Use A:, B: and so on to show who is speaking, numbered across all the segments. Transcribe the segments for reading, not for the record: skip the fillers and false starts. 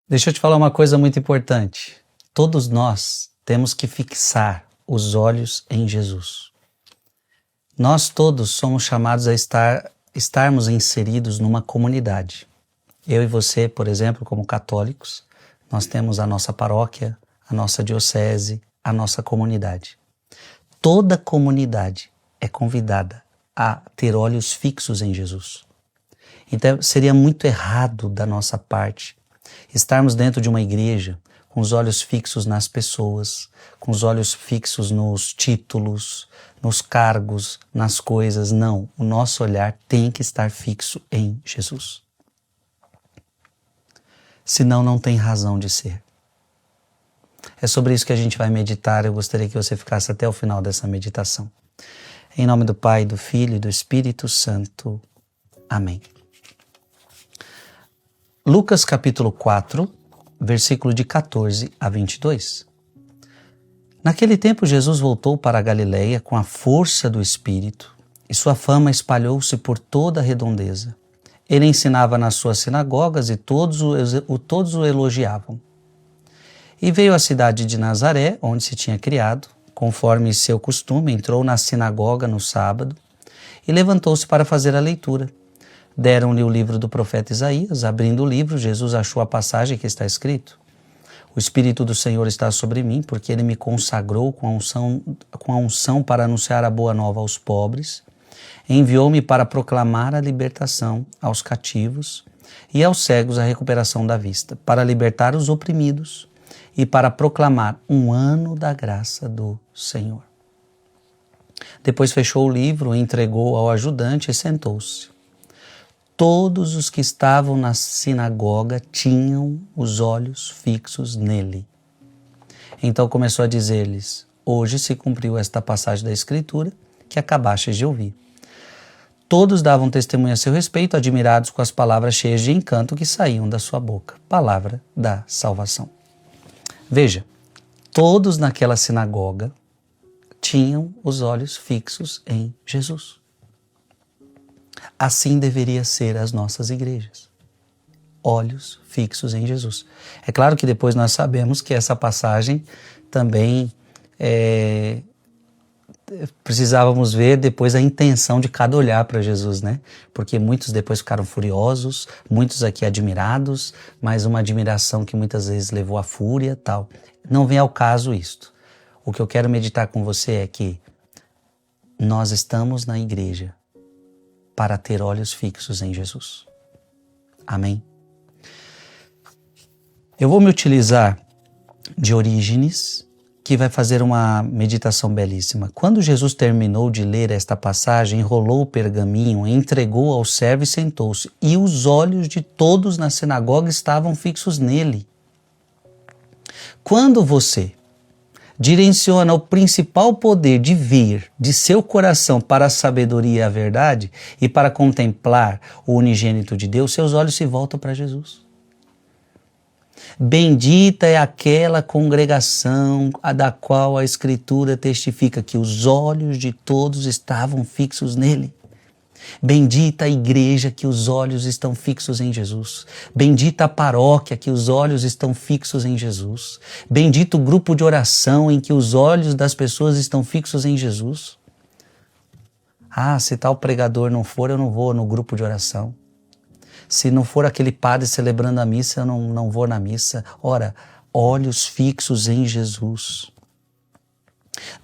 A: Deixa eu te falar uma coisa muito importante. Todos nós temos que fixar os olhos em Jesus. Nós todos somos chamados a estarmos inseridos numa comunidade. Eu e você, por exemplo, como católicos, nós temos a nossa paróquia, a nossa diocese, a nossa comunidade. Toda comunidade é convidada a ter olhos fixos em Jesus. Então seria muito errado da nossa parte estarmos dentro de uma igreja com os olhos fixos nas pessoas, com os olhos fixos nos títulos, nos cargos, nas coisas. Não, o nosso olhar tem que estar fixo em Jesus. Senão não tem razão de ser. É sobre isso que a gente vai meditar. Eu gostaria que você ficasse até o final dessa meditação. Em nome do Pai, do Filho e do Espírito Santo. Amém. Lucas capítulo 4, versículo de 14 a 22. Naquele tempo Jesus voltou para a Galileia com a força do Espírito e sua fama espalhou-se por toda a redondeza. Ele ensinava nas suas sinagogas e todos o elogiavam. E veio à cidade de Nazaré, onde se tinha criado. Conforme seu costume, entrou na sinagoga no sábado e levantou-se para fazer a leitura. Deram-lhe o livro do profeta Isaías. Abrindo o livro, Jesus achou a passagem que está escrito: O Espírito do Senhor está sobre mim, porque Ele me consagrou com a unção para anunciar a boa nova aos pobres. Enviou-me para proclamar a libertação aos cativos e aos cegos a recuperação da vista, para libertar os oprimidos e para proclamar um ano da graça do Senhor. Depois fechou o livro, o entregou ao ajudante e sentou-se. Todos os que estavam na sinagoga tinham os olhos fixos nele. Então começou a dizer-lhes: Hoje se cumpriu esta passagem da Escritura que acabastes de ouvir. Todos davam testemunho a seu respeito, admirados com as palavras cheias de encanto que saíam da sua boca. Palavra da salvação. Veja, todos naquela sinagoga tinham os olhos fixos em Jesus. Assim deveria ser as nossas igrejas. Olhos fixos em Jesus. É claro que depois nós sabemos que essa passagem também precisávamos ver depois a intenção de cada olhar para Jesus, né? Porque muitos depois ficaram furiosos, muitos aqui admirados, mas uma admiração que muitas vezes levou à fúria, tal. Não vem ao caso isto. O que eu quero meditar com você é que nós estamos na igreja para ter olhos fixos em Jesus. Amém? Eu vou me utilizar de Orígenes, que vai fazer uma meditação belíssima. Quando Jesus terminou de ler esta passagem, enrolou o pergaminho, entregou ao servo e sentou-se. E os olhos de todos na sinagoga estavam fixos nele. Quando você direciona o principal poder de vir de seu coração para a sabedoria e a verdade e para contemplar o unigênito de Deus, seus olhos se voltam para Jesus. Bendita é aquela congregação da qual a Escritura testifica que os olhos de todos estavam fixos nele. Bendita a igreja que os olhos estão fixos em Jesus. Bendita a paróquia que os olhos estão fixos em Jesus. Bendito o grupo de oração em que os olhos das pessoas estão fixos em Jesus. Ah, se tal pregador não for, eu não vou no grupo de oração. Se não for aquele padre celebrando a missa, eu não vou na missa. Ora, olhos fixos em Jesus.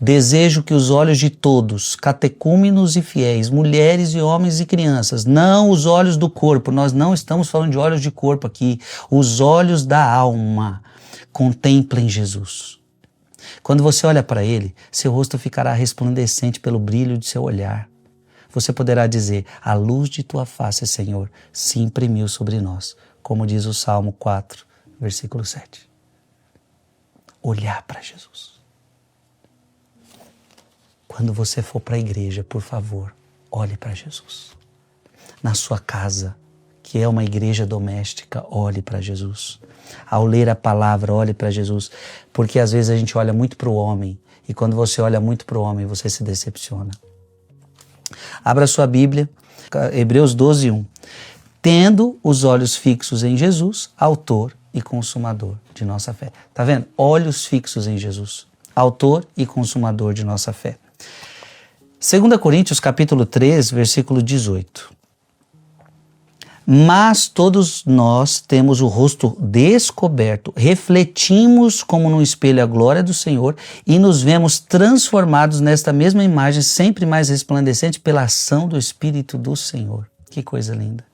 A: Desejo que os olhos de todos, catecúmenos e fiéis, mulheres e homens e crianças, não os olhos do corpo, nós não estamos falando de olhos de corpo aqui, os olhos da alma, contemplem Jesus. Quando você olha para ele, seu rosto ficará resplandecente pelo brilho de seu olhar. Você poderá dizer: a luz de tua face, Senhor, se imprimiu sobre nós, como diz o Salmo 4, versículo 7. Olhar para Jesus. Quando você for para a igreja, por favor, olhe para Jesus. Na sua casa, que é uma igreja doméstica, olhe para Jesus. Ao ler a palavra, olhe para Jesus. Porque às vezes a gente olha muito para o homem, e quando você olha muito para o homem, você se decepciona. Abra sua Bíblia, Hebreus 12, 1. Tendo os olhos fixos em Jesus, autor e consumador de nossa fé. Tá vendo? Olhos fixos em Jesus, autor e consumador de nossa fé. 2 Coríntios capítulo 3, versículo 18. Mas todos nós temos o rosto descoberto, refletimos como num espelho a glória do Senhor e nos vemos transformados nesta mesma imagem, sempre mais resplandecente pela ação do Espírito do Senhor. Que coisa linda.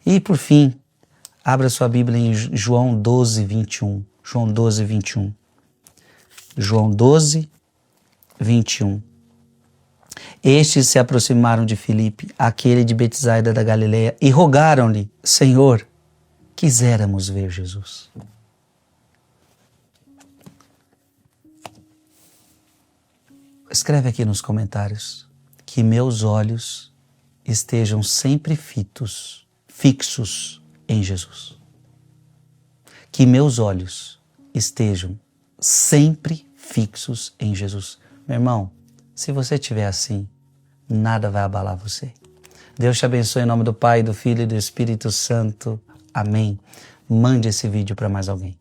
A: E por fim, abra sua Bíblia em João 12, 21. João 12, 21. João 12, 21. Estes se aproximaram de Filipe, aquele de Betsaida da Galileia, e rogaram-lhe: Senhor, quiséramos ver Jesus. Escreve aqui nos comentários que meus olhos estejam sempre fixos em Jesus. Que meus olhos estejam sempre fixos em Jesus. Meu irmão, se você estiver assim, nada vai abalar você. Deus te abençoe em nome do Pai, do Filho e do Espírito Santo. Amém. Mande esse vídeo para mais alguém.